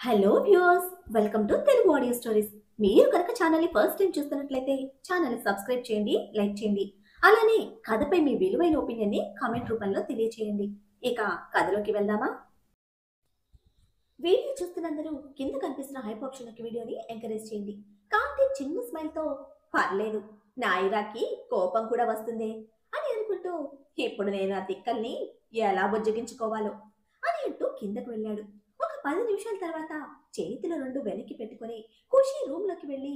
Hello viewers, welcome to Telugu audio stories. మీరు కనుక ఛానల్ని ఫస్ట్ టైం చూస్తున్నట్లయితే ఛానల్ని సబ్స్క్రైబ్ చేయండి, లైక్ చేయండి. అలానే కథపై మీ విలువైన ఒపీనియన్ని కామెంట్ రూపంలో తెలియచేయండి. ఇక కథలోకి వెళ్దామా? వీడియో చూస్తున్నందరూ కింద కనిపిస్తున్న హైప్ ఆప్షన్కి వీడియోని ఎంకరేజ్ చేయండి. కార్తీక్ చిన్న స్మైల్తో పర్లేదు, నా ఐరాకి కోపం కూడా వస్తుంది అని అనుకుంటూ ఇప్పుడు నేను ఆ తిక్కల్ని ఎలా బుజ్జగించుకోవాలో అని అంటూ కిందకు వెళ్ళాడు. ఒక 10 నిమిషాల తర్వాత చేతిలో 2 వెనక్కి పెట్టుకుని ఖుషి రూమ్ లోకి వెళ్ళి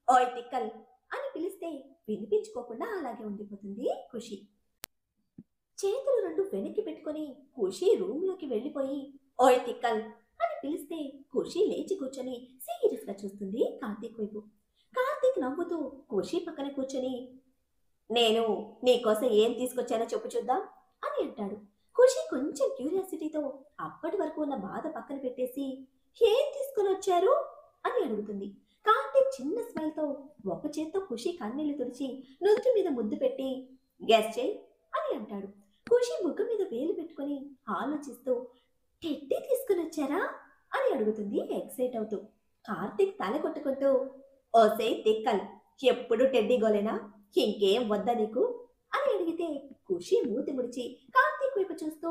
ఓయ్ తిక్కల్ అని పిలిస్తే వినిపించుకోకుండా అలాగే ఉండిపోతుంది ఖుషి. చేతులు 2 వెనక్కి పెట్టుకుని ఖుషి రూమ్ లోకి వెళ్ళిపోయి ఓయ్ తిక్కల్ అని పిలిస్తే ఖుషి లేచి కూర్చొని సీరియస్ గా చూస్తుంది కార్తీక్ వైపు. కార్తీక్ నవ్వుతూ ఖుషి పక్కన కూర్చొని నేను నీకోసం ఏం తీసుకొచ్చానో చెప్పు చూద్దాం అని అంటాడు. ఖుషి కొంచెం క్యూరియాసిటీతో అప్పటి వరకు ఉన్న బాధ పక్కన పెట్టేసి ఏం తీసుకొని వచ్చారు అని అడుగుతుంది. కార్తీక్ చిన్న స్మైల్తో ఒక చేత్తో ఖుషి కన్నీళ్లు తుడిచి నుదుటి మీద ముద్దు పెట్టి గెస్ చేయి అని అంటాడు. ఖుషి ముగ్గు మీద వేలు పెట్టుకుని ఆలోచిస్తూ టెడ్డీ తీసుకుని వచ్చారా అని అడుగుతుంది ఎక్సైట్ అవుతూ. కార్తీక్ తల కొట్టుకుంటూ ఓసే తిక్కల్, ఎప్పుడు టెడ్డీ గోలేనా, ఇంకేం వద్దా నీకు అని అడిగితే ఖుషి మూతి ముడిచి కార్తీక్ వైపు చూస్తూ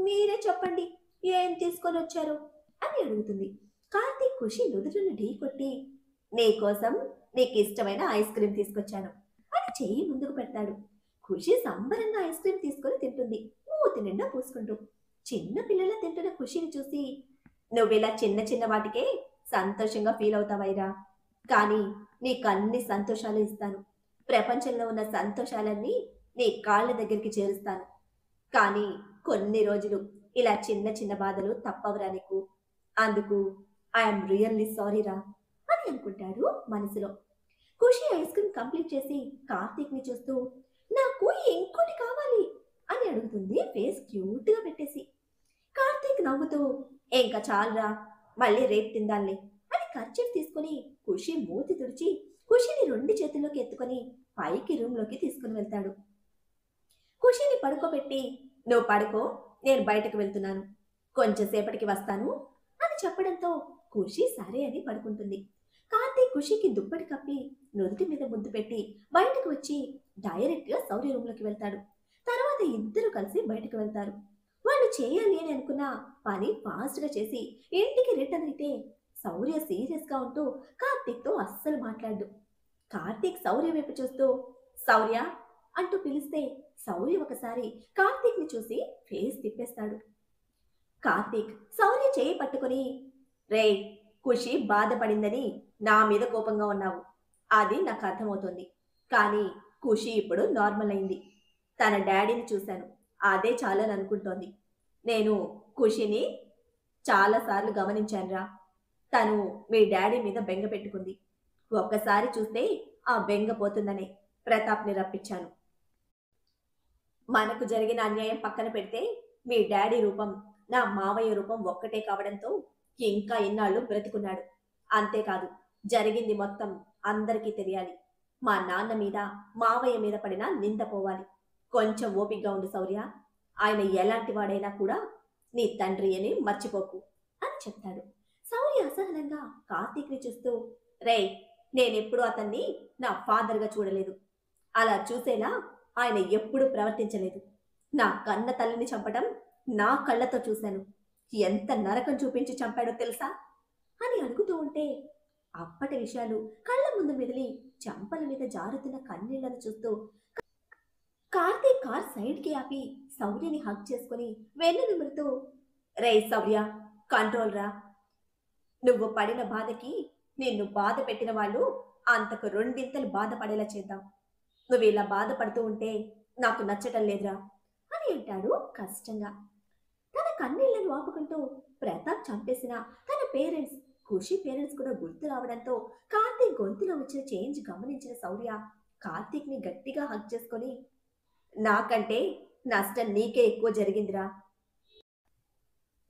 మీరే చెప్పండి ఏం తీసుకొని వచ్చారు అని అడుగుతుంది. కార్తీక్ ఖుషి నుదురును ఢీ కొట్టి నీకోసం నీకు ఇష్టమైన ఐస్ క్రీమ్ తీసుకొచ్చాను అని చెయ్యి ముందుకు పెడతాడు. ఖుషి సంబరంగా ఐస్ క్రీమ్ తీసుకొని తింటుంది, మూతి నిండా పూసుకుంటూ. చిన్న పిల్లల తింటున్న ఖుషిని చూసి నువ్విలా చిన్న చిన్న వాటికే సంతోషంగా ఫీల్ అవుతావైరా, కానీ నీకు అన్ని సంతోషాలు ఇస్తాను. ప్రపంచంలో ఉన్న సంతోషాలన్నీ నీ కాళ్ళ దగ్గరికి చేరుస్తాను. కానీ కొన్ని రోజులు ఇలా చిన్న చిన్న బాధలు తప్పవురా నీకు. అందుకు ఐఎమ్ రియల్లీ సారీ రా అని అనుకుంటాడు మనసులో. ఖుషి ఐస్ క్రీమ్ కంప్లీట్ చేసి కార్తీక్ ని చూస్తూ నాకు ఇంకోటి కావాలి అని అడుగుతుంది ఫేస్ క్యూట్ గా పెట్టేసి. కార్తీక్ నవ్వుతూ ఇంకా చాలురా, మళ్ళీ రేపు తిందాంలే అని కర్చీఫ్ తీసుకుని ఖుషి మూతి తుడిచి ఖుషిని 2 చేతుల్లోకి ఎత్తుకొని పైకి రూమ్ లోకి తీసుకుని వెళ్తాడు. ఖుషిని పడుకోబెట్టి నువ్వు పడుకో, నేను బయటకు వెళ్తున్నాను, కొంచెంసేపటికి వస్తాను అని చెప్పడంతో ఖుషి సరే అని పడుకుంటుంది. కార్తీక్ ఖుషికి దుప్పటి కప్పి నుదుటి మీద ముద్దు పెట్టి బయటకు వచ్చి డైరెక్ట్ గా శౌర్య రూమ్ లోకి వెళ్తాడు. తర్వాత ఇద్దరు కలిసి బయటకు వెళ్తారు. వాళ్ళు చేయాలి అని అనుకున్న పని ఫాస్ట్ గా చేసి ఇంటికి రిటర్న్ అయితే శౌర్య సీరియస్ గా ఉంటూ కార్తీక్ తో అస్సలు మాట్లాడు. కార్తీక్ శౌర్య వైపు చూస్తూ శౌర్య అంటూ పిలిస్తే శౌర్య ఒకసారి కార్తీక్ ని చూసి ఫేస్ తిప్పేస్తాడు. కార్తీక్ శౌర్య చేయి పట్టుకుని రే, ఖుషి బాధపడిందని నా మీద కోపంగా ఉన్నావు, అది నాకు అర్థమవుతుంది. కానీ ఖుషి ఇప్పుడు నార్మల్ అయింది. తన డాడీని చూశాను, అదే చాలని అనుకుంటోంది. నేను ఖుషిని చాలాసార్లు గమనించానురా, తను మీ డాడీ మీద బెంగ పెట్టుకుంది. ఒక్కసారి చూస్తే ఆ బెంగ పోతుందనే ప్రతాప్ని రప్పించాను. మనకు జరిగిన అన్యాయం పక్కన పెడితే మీ డాడీ రూపం నా మావయ్య రూపం ఒక్కటే కావడంతో ఇంకా ఇన్నాళ్ళు బ్రతికున్నాడు. అంతేకాదు, జరిగింది మొత్తం అందరికీ తెలియాలి. మా నాన్న మీద మావయ్య మీద పడిన నింద పోవాలి. కొంచెం ఓపిగ్గా ఉండు శౌర్య, ఆయన ఎలాంటి వాడైనా కూడా నీ తండ్రి అని మర్చిపోకు అని చెప్తాడు. శౌర్య అసహనంగా కార్తీక్ని చూస్తూ రే, నేనెప్పుడు అతన్ని నా ఫాదర్గా చూడలేదు, అలా చూసేలా ఆయన ఎప్పుడూ ప్రవర్తించలేదు. నా కన్న తల్లిని చంపడం నా కళ్ళతో చూశాను, ఎంత నరకం చూపించి చంపాడో తెలుసా అని అడుగుతూ ఉంటే అప్పటి విషయాలు కళ్ళ ముందు మెదిలి చంపల మీద జారుతున్న కన్నీళ్లను చూస్తూ కార్తీక్ కార్ సైడ్ కి ఆపి శౌర్యని హగ్ చేసుకుని వెన్ను నిమురుతూ రే శౌర్య, కంట్రోల్ రా, నువ్వు పడిన బాధకి నిన్ను బాధ పెట్టిన వాళ్ళు అంతకు 2 బాధపడేలా చేద్దాం. నువ్వు ఇలా బాధపడుతూ ఉంటే నాకు నచ్చటం లేదురా అని అంటాడు కష్టంగా. తన కన్నీళ్లను ఆపుకుంటూ ప్రతాప్ చంపేసిన తన పేరెంట్స్, ఖుషి పేరెంట్స్ కూడా గుర్తు రావడంతో కార్తీక్ గొంతులో వచ్చిన చేంజ్ గమనించిన శౌర్య కార్తీక్ ని గట్టిగా హగ్ చేసుకొని నాకంటే నష్టం నీకే ఎక్కువ జరిగిందిరా.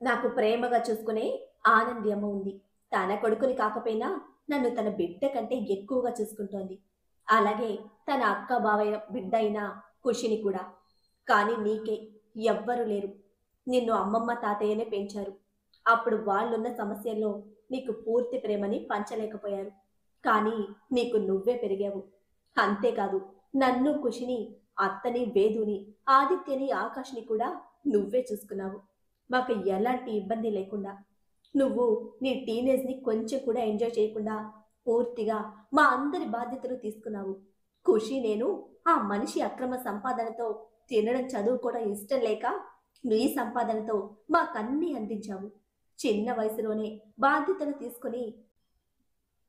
నాకు ప్రేమగా చూసుకునే ఆనంది అమ్మ ఉంది. తన కొడుకుని కాకపోయినా నన్ను తన బిడ్డ కంటే ఎక్కువగా చూసుకుంటోంది. అలాగే తన అక్క బావయ్య బిడ్డ అయిన ఖుషిని కూడా. కానీ నీకే ఎవ్వరూ లేరు. నిన్ను అమ్మమ్మ తాతయ్యనే పెంచారు. అప్పుడు వాళ్ళున్న సమస్యల్లో నీకు పూర్తి ప్రేమని పంచలేకపోయారు. కానీ నీకు నువ్వే పెరిగావు. అంతేకాదు, నన్ను, ఖుషిని, అత్తని, వేదుని, ఆదిత్యని, ఆకాష్ని కూడా నువ్వే చూసుకున్నావు. మాకు ఎలాంటి ఇబ్బంది లేకుండా. నువ్వు నీ టీనేజ్ని కొంచెం కూడా ఎంజాయ్ చేయకుండా పూర్తిగా మా అందరి బాధ్యతలు తీసుకున్నావు. ఖుషి నేను ఆ మనిషి అక్రమ సంపాదనతో తినడం, చదువుకోవడం ఇష్టం లేక నీ సంపాదనతో మాకన్నీ అందించావు. చిన్న వయసులోనే బాధ్యతలు తీసుకుని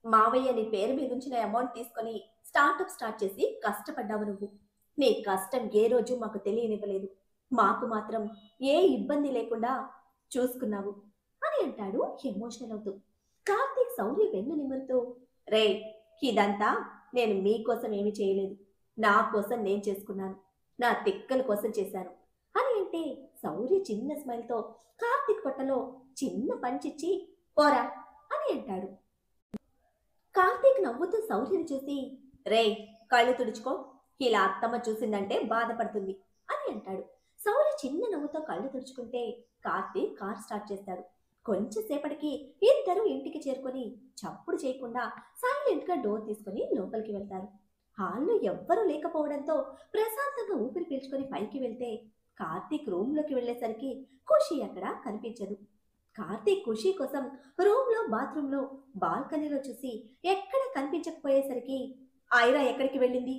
మావయ్య నీ పేరు మీద ఉంచిన అమౌంట్ తీసుకొని స్టార్టప్ స్టార్ట్ చేసి కష్టపడ్డావు నువ్వు. నీ కష్టం ఏ రోజు మాకు తెలియనివ్వలేదు. మాకు మాత్రం ఏ ఇబ్బంది లేకుండా చూసుకున్నావు అని అంటాడు ఎమోషనల్ అవుతూ. కార్తీక్ శౌర్య వెన్ను నిమురుతూ, రే, ఇదంతా నేను మీకోసం ఏమీ చేయలేదు, నా కోసం నేను చేసుకున్నాను, నా తిక్కల కోసం చేశాను అని అంటే శౌర్య చిన్న స్మైల్తో కార్తీక్ పొట్టలో చిన్న పంచిచ్చి పోరా అని అంటాడు. కార్తీక్ నవ్వుతూ శౌర్యని చూసి, రే, కళ్ళు తుడుచుకో, ఇలా అత్తమ్మ చూసిందంటే బాధపడుతుంది అని అంటాడు. శౌర్య చిన్న నవ్వుతో కళ్ళు తుడుచుకుంటే కార్తీక్ కార్ స్టార్ట్ చేస్తాడు. కొంచెం సేపటికి ఇద్దరు ఇంటికి చేరుకొని చప్పుడు చేయకుండా సైలెంట్ గా డోర్ తీసుకుని లోపలికి వెళ్తారు. హాల్లో ఎవ్వరూ లేకపోవడంతో ప్రశాంతంగా ఊపిరి పీల్చుకొని పైకి వెళ్తే కార్తీక్ రూమ్ లోకి వెళ్లేసరికి ఖుషి అక్కడ కనిపించదు. కార్తీక్ ఖుషి కోసం రూమ్ లో, బాత్రూమ్ లో, బాల్కనీలో చూసి ఎక్కడ కనిపించకపోయేసరికి ఐరా ఎక్కడికి వెళ్ళింది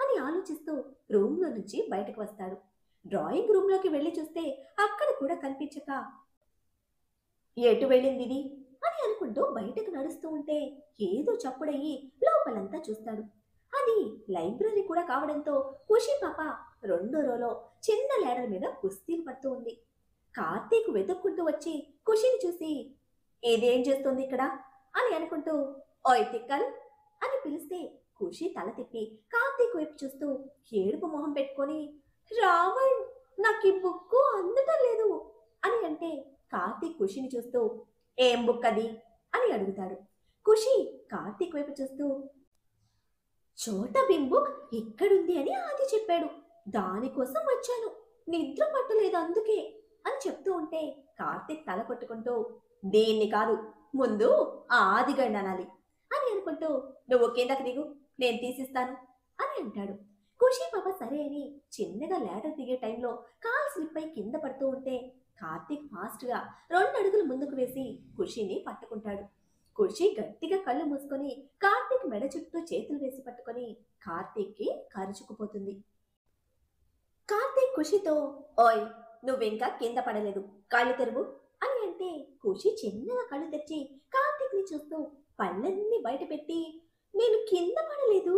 అని ఆలోచిస్తూ రూమ్ లో నుంచి బయటకు వస్తాడు. డ్రాయింగ్ రూమ్ లోకి వెళ్లి చూస్తే అక్కడ కూడా కనిపించక ఎటు వెళ్ళింది ఇది అని అనుకుంటూ బయటకు నడుస్తూ ఉంటే ఏదో చప్పుడయ్యి లోపలంతా చూస్తాడు. అది లైబ్రరీ కూడా కావడంతో ఖుషి పాప రెండో రోలో చిన్న లేడర్ మీద కుస్తీలు పడుతూ ఉంది. కార్తీక్ వెతుక్కుంటూ వచ్చి ఖుషిని చూసి, ఇదేం చేస్తుంది ఇక్కడ అని అనుకుంటూ, ఓయ్ తిక్కల్ అని పిలిస్తే ఖుషి తల తిప్పి కార్తీక్ వైపు చూస్తూ ఏడుపు మొహం పెట్టుకొని, రావణ్, నాకు ఈ బుక్కు అందటం లేదు అని అంటే కార్తీక్ ఖుషిని చూస్తూ, ఏం బుక్ అది అని అడుగుతాడు. ఖుషి కార్తీక్ వైపు చూస్తూ, చోట భీమ్ బుక్ ఇక్కడుంది అని ఆది చెప్పాడు, దానికోసం వచ్చాను, నిద్ర పట్టలేదు అందుకే అని చెప్తూ ఉంటే కార్తీక్ తల కొట్టుకుంటూ, దీన్ని కాదు, ముందు ఆ ఆదిగండి అనాలి అని అనుకుంటూ, నువ్వు కిందకి దిగు, నేను తీసిస్తాను అని అంటాడు. ఖుషి పాప సరే అని చిన్నగా లేడర్ దిగే టైంలో కాల్ స్లిప్ అయి కింద పడుతూ ఉంటే కార్తీక్ ఫాస్ట్ గా 2 అడుగులు ముందుకు వేసి ఖుషిని పట్టుకుంటాడు. ఖుషి గట్టిగా కళ్ళు మూసుకొని కార్తీక్ మెడ చుట్టూ చేతులు వేసి పట్టుకొని కార్తీక్ కి కరుచుకుపోతుంది. కార్తీక్ ఖుషితో, ఓయ్, నువ్వింకా కింద పడలేదు, కళ్ళు తెరువు అని అంటే ఖుషి చిన్నగా కళ్ళు తెచ్చి కార్తీక్ ని చూస్తూ పళ్ళన్నీ బయట పెట్టి, నేను కింద పడలేదు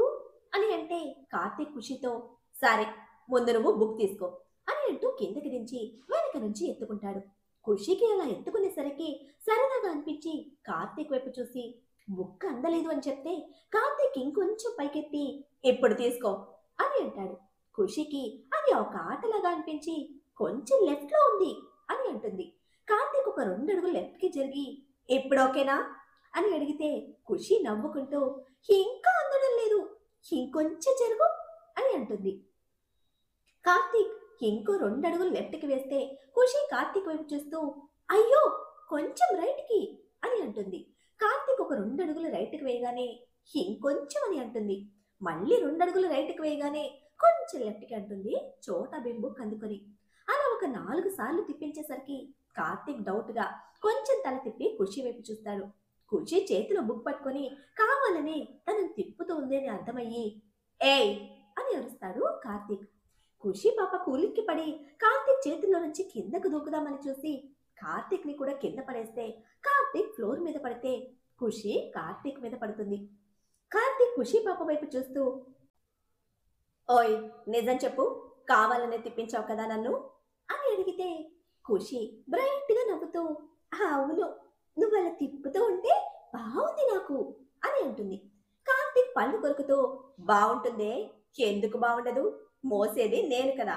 అని అంటే కార్తీక్ ఖుషితో, సరే, ముందు నువ్వు బుక్ తీసుకో అని అంటూ కిందకి దించి వెనక నుంచి ఎత్తుకుంటాడు. ఖుషికి అలా ఎత్తుకునేసరికి సరదాగా అనిపించి కార్తీక్ వైపు చూసి బుక్ అందలేదు అని చెప్తే కార్తీక్ ఇంకొంచెం పైకెత్తి, ఇప్పుడు తీసుకో అని అంటాడు. ఖుషికి అది ఒక ఆటలాగా అనిపించి కొంచెం లెఫ్ట్ లో ఉంది అని అంటుంది. కార్తీక్ ఒక 2 అడుగులు లెఫ్ట్ కి జరిగి, ఇప్పుడు ఓకేనా అని అడిగితే ఖుషి నవ్వుకుంటూ, ఇంకా అందడం లేదు, ఇంకొంచెం జరుగు అని అంటుంది. కార్తీక్ ఇంకో 2 అడుగులు లెఫ్ట్ కి వేస్తే ఖుషి కార్తీక్ వైపు చూస్తూ, అయ్యో, కొంచెం రైట్ కి అని అంటుంది. కార్తీక్ ఒక 2 అడుగులు రైట్ కి వేయగానే ఇంకొంచెం అని అంటుంది. మళ్ళీ 2 అడుగులు రైట్ కి వేయగానే కొంచెం లెఫ్ట్ కి అంటుంది చోటా భీమ్ బుక్ అందుకొని. అలా ఒక 4 సార్లు తిప్పించేసరికి కార్తీక్ డౌట్ గా కొంచెం తల తిప్పి ఖుషి వైపు చూస్తాడు. ఖుషి చేతిలో బుక్ పట్టుకొని కావాలని తనను తిప్పుతూ ఉంది అని అర్థమయ్యి, ఏయ్ అని అరుస్తాడు కార్తీక్. ఖుషి పాప కూలిక్కి పడి కార్తీక్ చేతిలో నుంచి కిందకు దూకుదామని చూసి కార్తీక్ ని కూడా కింద పడేస్తే కార్తీక్ ఫ్లోర్ మీద పడితే ఖుషి కార్తీక్ మీద పడుతుంది. కార్తీక్ ఖుషి పాప వైపు చూస్తూ, ఓయ్, నిజం చెప్పు, కావాలనే తిప్పించావు కదా నన్ను అని అడిగితే ఖుషి బ్రైట్ గా నవ్వుతూ, అవును, నువ్వు అలా తిప్పుతూ ఉంటే బాగుంది నాకు అని అంటుంది. కార్తీక్ పళ్ళు కొరుకుతూ, బాగుంటుందే, ఎందుకు బాగుండదు, మోసేది నేను కదా,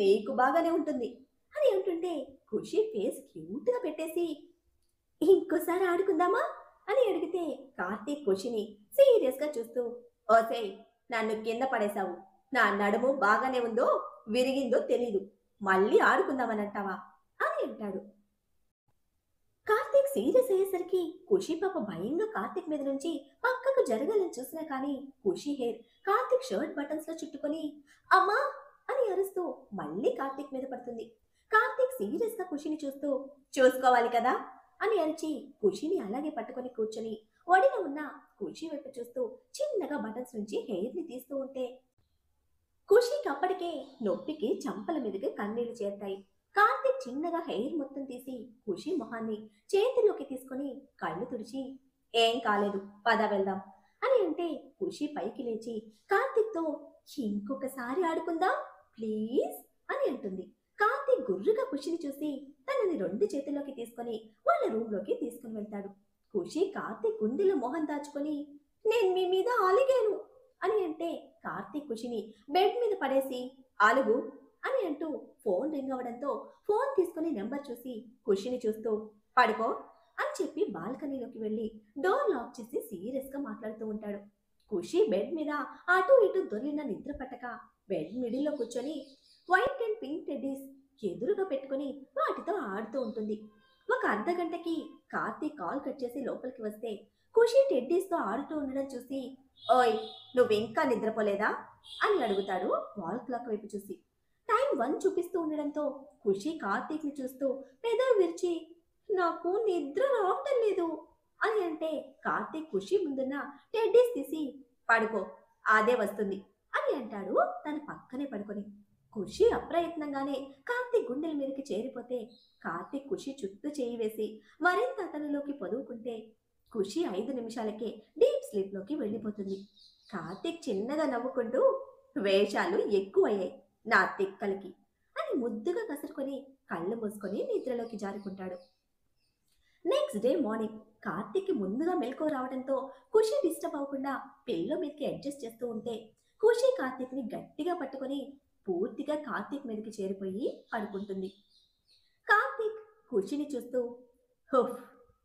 నీకు బాగానే ఉంటుంది అని అంటుంటే ఖుషి ఫేస్ క్యూట్ గా పెట్టేసి, ఇంకోసారి ఆడుకుందామా అని అడిగితే కార్తీక్ ఖుషిని సీరియస్ గా చూస్తూ, ఓసే, నన్ను కింద పడేశావు, నా నడుము బాగానే ఉందో విరిగిందో తెలీదు, మళ్ళీ ఆడుకుందామని అంటావా అని అంటాడు. కార్తీక్ కార్తీక్ సీరియస్ అయ్యేసరికి ఖుషి పాప భయంగా కార్తీక్ మీద నుంచి పక్కకు జరగాలని చూసినా కానీ ఖుషి హెయిర్ కార్తీక్ షర్ట్ బటన్స్ లో చుట్టుకొని అమ్మా అని అరుస్తూ మళ్ళీ కార్తీక్ మీద పడుతుంది. కార్తీక్ సీరియస్ గా ఖుషిని చూస్తూ చూసుకోవాలి కదా అని అరిచి ఖుషిని అలాగే పట్టుకొని కూర్చొని ఒడిలో ఉన్న ఖుషి వైపు చూస్తూ చిన్నగా బటన్స్ నుంచి హెయిర్ ని తీస్తూ ఉంటే ఖుషికి అప్పటికే నొప్పికి చంపల మీదకి కన్నీళ్లు చేరుతాయి. కార్తీక్ చిన్నగా హెయిర్ మొత్తం తీసి ఖుషి మొహాన్ని చేతిలోకి తీసుకొని కళ్ళు తుడిచి ఏం కాలేదు పద వెళ్దాం అని అంటే ఖుషి పైకి లేచి కార్తీక్ తో ఇంకొకసారి ఆడుకుందాం ప్లీజ్ అని అంటుంది. కార్తీక్ గుర్రుగా ఖుషిని చూసి తనని రెండు చేతుల్లోకి తీసుకొని వాళ్ళ రూమ్ లోకి తీసుకుని వెళ్తాడు. ఖుషి కార్తీక్ గుండెలో మొహం దాచుకొని నేను మీ మీద అలిగాను అని అంటే కార్తీక్ ఖుషిని బెడ్ మీద పడేసి అలుగు అని అంటూ ఫోన్ రింగ్ అవడంతో ఫోన్ తీసుకుని నెంబర్ చూసి ఖుషిని చూస్తూ పడుకో అని చెప్పి బాల్కనీలోకి వెళ్లి డోర్ లాక్ చేసి సీరియస్ గా మాట్లాడుతూ ఉంటాడు. ఖుషి బెడ్ మీద అటు ఇటు దొర్లిన నిద్ర పట్టక బెడ్ మిడిల్లో కూర్చొని వైట్ అండ్ పింక్ టెడ్డీస్ ఎదురుగా పెట్టుకుని వాటితో ఆడుతూ ఉంటుంది. ఒక అర్ధ గంటకి కార్తీక్ కాల్ కట్ చేసి లోపలికి వస్తే ఖుషి టెడ్డీస్ తో ఆడుతూ ఉండడం చూసి ఓయ్ నువ్వింకా నిద్రపోలేదా అని అడుగుతాడు వాల్ క్లాక్ వైపు చూసి. టైం 1 చూపిస్తూ ఉండడంతో ఖుషి కార్తీక్ ని చూస్తూ పెదవి విరిచి నాకు నిద్ర రావటం లేదు అని అంటే కార్తీక్ ఖుషి ముందున్న టెడ్డీస్ తీసి పడుకో అదే వస్తుంది అని అంటాడు తన పక్కనే పడుకొని. ఖుషి అప్రయత్నంగానే కార్తీక్ గుండెల మీదకి చేరిపోతే కార్తీక్ ఖుషి చుట్టూ చేయి వేసి మరింత అతనిలోకి పొదువుకుంటే ఖుషి 5 నిమిషాలకే డీప్ స్లీప్ లోకి వెళ్ళిపోతుంది. కార్తీక్ చిన్నగా నవ్వుకుంటూ వేషాలు ఎక్కువయ్యాయి నా తిక్కలకి అని ముద్దుగా కసురుకొని కళ్ళు మూసుకొని నిద్రలోకి జారుకుంటాడు. నెక్స్ట్ డే మార్నింగ్ కార్తీక్ ముందుగా మెలకు రావడంతో ఖుషి డిస్టర్బ్ అవ్వకుండా పిల్లో మీదకి అడ్జస్ట్ చేస్తూ ఉంటే ఖుషి కార్తీక్ ని గట్టిగా పట్టుకొని పూర్తిగా కార్తీక్ మీదకి చేరిపోయి పడుకుంటుంది. కార్తీక్ ఖుషిని చూస్తూ హుఫ్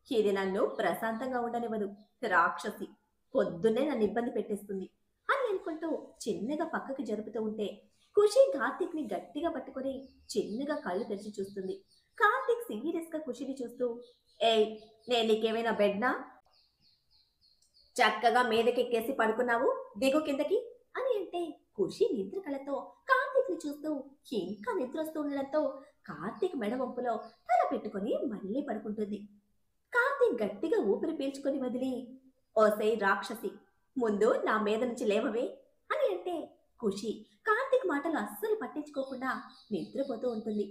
ఇది నన్ను ప్రశాంతంగా ఉండనివ్వదు రాక్షసి పొద్దున్నే నన్ను ఇబ్బంది పెట్టేస్తుంది అని అనుకుంటూ చిన్నగా పక్కకి జరుపుతూ ఉంటే ఖుషి కార్తీక్ ని గట్టిగా పట్టుకొని చిన్నగా కళ్ళు తెరిచి చూస్తుంది. కార్తీక్ సీరియస్ గా ఖుషిని చూస్తూ ఏయ్ నేను నీకేమైనా బెడ్నా చక్కగా మీదకెక్కేసి పడుకున్నావు దిగు కిందకి అని అంటే ఖుషి నిద్ర కళతో కార్తీక్ ని చూస్తూ ఇంకా నిద్ర వస్తూ ఉండడంతో కార్తీక్ మెడ వంపులో తల పెట్టుకొని మళ్ళీ పడుకుంటుంది. కార్తీక్ గట్టిగా ఊపిరి పీల్చుకొని వదిలి ఓసై రాక్షసి ముందు నా మీద నుంచి లేవవే అని అంటే ఖుషి కార్తీక్ మాటలు అస్సలు పట్టించుకోకుండా నిద్రపోతూ ఉంటుంది.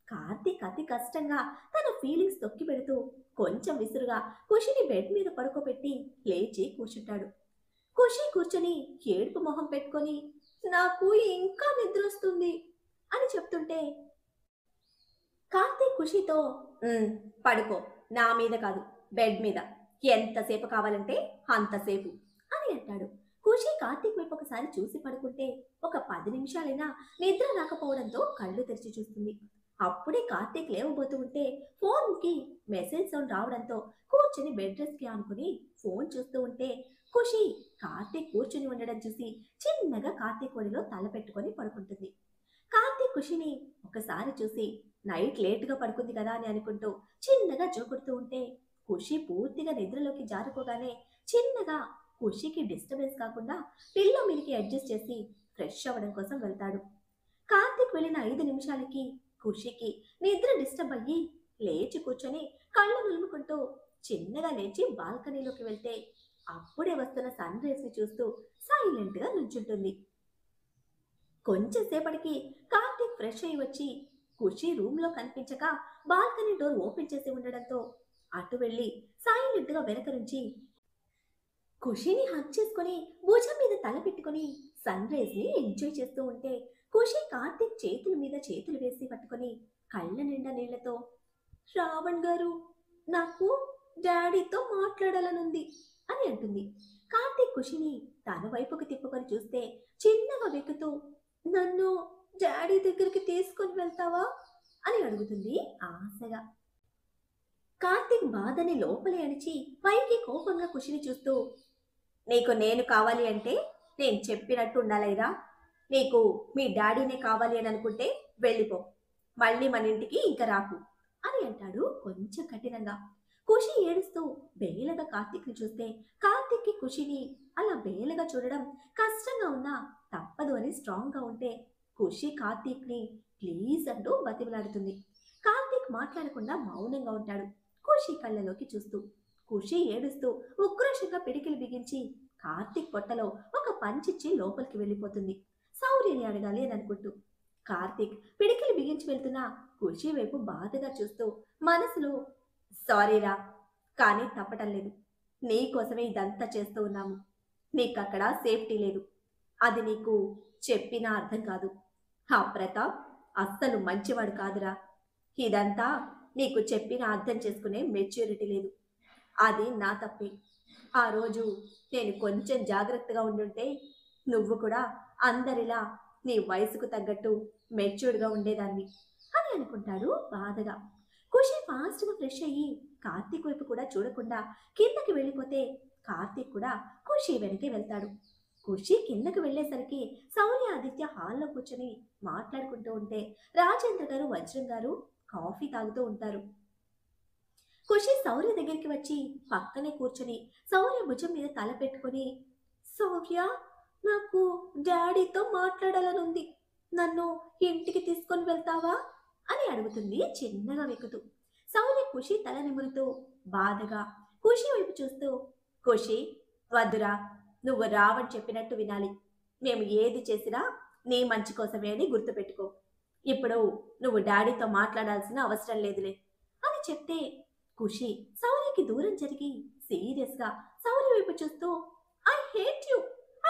కార్తీక్ అతి కష్టంగా తన ఫీలింగ్స్ తొక్కి పెడుతూ కొంచెం విసురుగా ఖుషిని బెడ్ మీద పడుకోబెట్టి లేచి కూర్చుంటాడు. ఖుషి కూర్చొని ఏడుపు మొహం పెట్టుకొని నాకు ఇంకా నిద్ర వస్తుంది అని చెప్తుంటే కార్తీక్ ఖుషితో పడుకో నా మీద కాదు బెడ్ మీద ఎంతసేపు కావాలంటే అంతసేపు అని అంటాడు. ఖుషి కార్తీక్ వైపు ఒకసారి చూసి పడుకుంటే ఒక 10 నిమిషాలైనా నిద్ర రాకపోవడంతో కళ్ళు తెరిచి చూస్తుంది. అప్పుడే కార్తీక్ లేవబోతూ ఉంటే ఫోన్ కి మెసేజ్ సౌండ్ రావడంతో కూర్చుని బెడ్ రెస్ట్ కి ఆనుకుని ఫోన్ చూస్తూ ఉంటే ఖుషి కార్తీక్ కూర్చుని ఉండడం చూసి చిన్నగా కార్తీక్ ఒడిలో తల పెట్టుకొని పడుకుంటుంది. కార్తీక్ ఖుషిని ఒకసారి చూసి నైట్ లేటుగా పడుకుంది కదా అని అనుకుంటూ చిన్నగా జోకుడుతూ ఉంటే ఖుషి పూర్తిగా నిద్రలోకి జారుకోగానే చిన్నగా ఖుషికి డిస్టర్బెన్స్ కాకుండా పిల్లో మీదకి అడ్జస్ట్ చేసి ఫ్రెష్ అవ్వడం కోసం వెళ్తాడు. కార్తీక్ వెళ్ళిన 5 నిమిషాలకి ఖుషికి నిద్ర డిస్టర్బ్ అయ్యి లేచి కూర్చొని కళ్ళు నులుముకుంటూ చిన్నగా లేచి బాల్కనీలోకి వెళ్తే అప్పుడే వస్తున్న సన్ రైజ్ ని చూస్తూ సైలెంట్ గా నుంచుంటుంది. కొంచెం సేపటికి కార్తీక్ ఫ్రెష్ అయి వచ్చి ఖుషి రూమ్ లో కనిపించక బాల్కనీ డోర్ ఓపెన్ చేసి ఉండడంతో అటు వెళ్లి సైలెంట్ గా వెనక నుంచి ఖుషిని హగ్ చేసుకుని భుజం మీద తల పెట్టుకుని సన్ రైజ్ ని ఎంజాయ్ చేస్తూ ఉంటే ఖుషి కార్తీక్ చేతుల మీద చేతులు వేసి పట్టుకుని కళ్ళ నిండా నీళ్లతో రావణ్ గారు నాకు డాడీతో మాట్లాడాలనుంది అని అంటుంది. కార్తీక్ ఖుషిని తన వైపుకి తిప్పుకొని చూస్తే చిన్నగా వెక్కుతూ నన్ను డాడీ దగ్గరికి తీసుకొని వెళ్తావా అని అడుగుతుంది ఆశగా. కార్తీక్ బాధని లోపలే అణిచి పైకి కోపంగా ఖుషిని చూస్తూ నీకు నేను కావాలి అంటే నేను చెప్పినట్టు ఉండాలిరా నీకు మీ డాడీనే కావాలి అని అనుకుంటే వెళ్ళిపో మళ్ళీ మన ఇంటికి ఇంకా రాకు అని అంటాడు కొంచెం కఠినంగా. ఖుషి ఏడుస్తూ బేలగా కార్తీక్ని చూస్తే కార్తీక్కి ఖుషిని అలా బేలగా చూడడం కష్టంగా ఉన్నా తప్పదు అని స్ట్రాంగ్గా ఉంటే ఖుషి కార్తీక్ని ప్లీజ్ అంటూ బతిమలాడుతుంది. కార్తీక్ మాట్లాడకుండా మౌనంగా ఉంటాడు ఖుషి కళ్ళలోకి చూస్తూ. ఖుషి ఏడుస్తూ ఉక్రోషంగా పిడికిలు బిగించి కార్తీక్ పొట్టలో ఒక పంచిచ్చి లోపలికి వెళ్ళిపోతుంది శౌర్యని అడగాలి అని అనుకుంటూ. కార్తీక్ పిడికిలు బిగించి వెళ్తున్న ఖుషి వైపు బాధగా చూస్తూ మనసులో సారీరా, కానీ తప్పటం లేదు. నీకోసమే ఇదంతా చేస్తూ ఉన్నాము. నీకక్కడ సేఫ్టీ లేదు. అది నీకు చెప్పినా అర్థం కాదు. ఆ ప్రతాప్ అస్సలు మంచివాడు కాదురా. ఇదంతా నీకు చెప్పినా అర్థం చేసుకునే మెచ్యూరిటీ లేదు. అది నా తప్పే. ఆ రోజు నేను కొంచెం జాగ్రత్తగా ఉండుంటే నువ్వు కూడా అందరిలా నీ వయసుకు తగ్గట్టు మెచ్యూర్డ్గా ఉండేదాన్ని అని అనుకుంటాడు బాధగా. ఖుషి ఫాస్ట్గా ఫ్రెష్ అయ్యి కార్తీక్ వైపు కూడా చూడకుండా కిందకి వెళ్ళిపోతే కార్తీక్ కూడా ఖుషి వెనక్కి వెళ్తాడు. ఖుషి కిందకి వెళ్ళేసరికి శౌర్య ఆదిత్య హాల్లో కూర్చొని మాట్లాడుకుంటూ ఉంటే రాజేంద్ర గారు వజ్రం గారు కాఫీ తాగుతూ ఉంటారు. ఖుషి శౌర్య దగ్గరికి వచ్చి పక్కనే కూర్చొని శౌర్య భుజం మీద తల పెట్టుకొని, శౌర్య, నాకు డాడీతో మాట్లాడాలనుంది. నన్ను ఇంటికి తీసుకొని వెళ్తావా అని అడుగుతుంది చిన్నగా వెక్కుతూ. శౌర్య ఖుషి తల నిమురుతూ బాధగా ఖుషి వైపు చూస్తూ, ఖుషి, వద్దురా, నువ్వు రావని చెప్పినట్టు వినాలి. మేము ఏది చేసినా నీ మంచి కోసమే అని గుర్తుపెట్టుకో. ఇప్పుడు నువ్వు డాడీతో మాట్లాడాల్సిన అవసరం లేదులే అని చెప్తే ఖుషి శౌర్యకి దూరం జరిగి సీరియస్గా శౌర్య వైపు చూస్తూ, I hate you,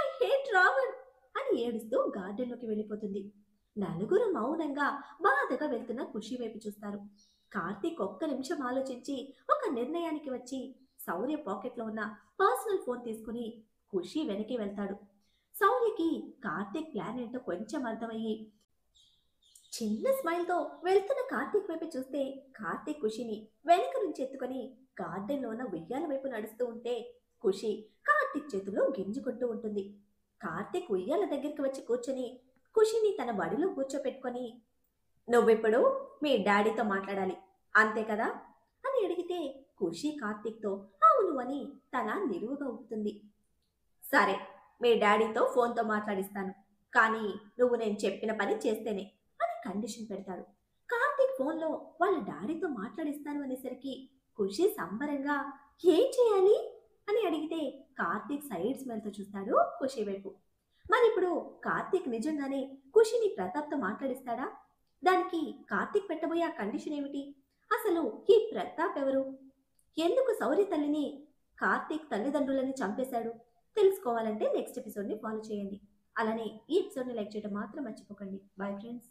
I hate Ravan అని ఏడుస్తూ గార్డెన్లోకి వెళ్ళిపోతుంది. నలుగురు మౌనంగా బాధగా వెళ్తున్న ఖుషి వైపు చూస్తారు. కార్తీక్ ఒక్క నిమిషం ఆలోచించి ఒక నిర్ణయానికి వచ్చి శౌర్య పాకెట్లో ఉన్న పర్సనల్ ఫోన్ తీసుకుని ఖుషి వెనక్కి వెళ్తాడు. శౌర్యకి కార్తీక్ ప్లాన్ ఏంటో కొంచెం అర్థమయ్యి చిన్న స్మైల్తో వెళ్తున్న కార్తీక్ వైపు చూస్తే కార్తీక్ ఖుషిని వెనక నుంచి ఎత్తుకొని గార్డెన్లో ఉన్న ఉయ్యాల వైపు నడుస్తూ ఉంటే ఖుషి కార్తీక్ చేతుల్లో గింజుకుంటూ ఉంటుంది. కార్తీక్ ఉయ్యాల దగ్గరికి వచ్చి కూర్చొని ఖుషిని తన బడిలో కూర్చోపెట్టుకొని, నువ్విప్పుడు మీ డాడీతో మాట్లాడాలి అంతే కదా అని అడిగితే ఖుషి కార్తీక్తో అవును అని తల నిలువుగా ఊపుతుంది. సరే, మీ డాడీతో ఫోన్తో మాట్లాడిస్తాను, కానీ నువ్వు నేను చెప్పిన పని చేస్తేనే అని కండిషన్ పెడతాడు. కార్తీక్ ఫోన్లో వాళ్ళ డాడీతో మాట్లాడిస్తాను అనేసరికి ఖుషి సంబరంగా ఏం చేయాలి అని అడిగితే కార్తీక్ సైడ్ స్మైల్తో చూస్తాడు ఖుషి వైపు. మరి ఇప్పుడు కార్తీక్ నిజంగానే ఖుషిని ప్రతాప్తో మాట్లాడిస్తాడా? దానికి కార్తీక్ పెట్టబోయే ఆ కండిషన్ ఏమిటి? అసలు ఈ ప్రతాప్ ఎవరు? ఎందుకు శౌర్య తల్లిని కార్తీక్ తల్లిదండ్రులని చంపేశాడు? తెలుసుకోవాలంటే నెక్స్ట్ ఎపిసోడ్ని ఫాలో చేయండి. అలానే ఈ ఎపిసోడ్ని లైక్ చేయడం మాత్రం మర్చిపోకండి. Bye friends.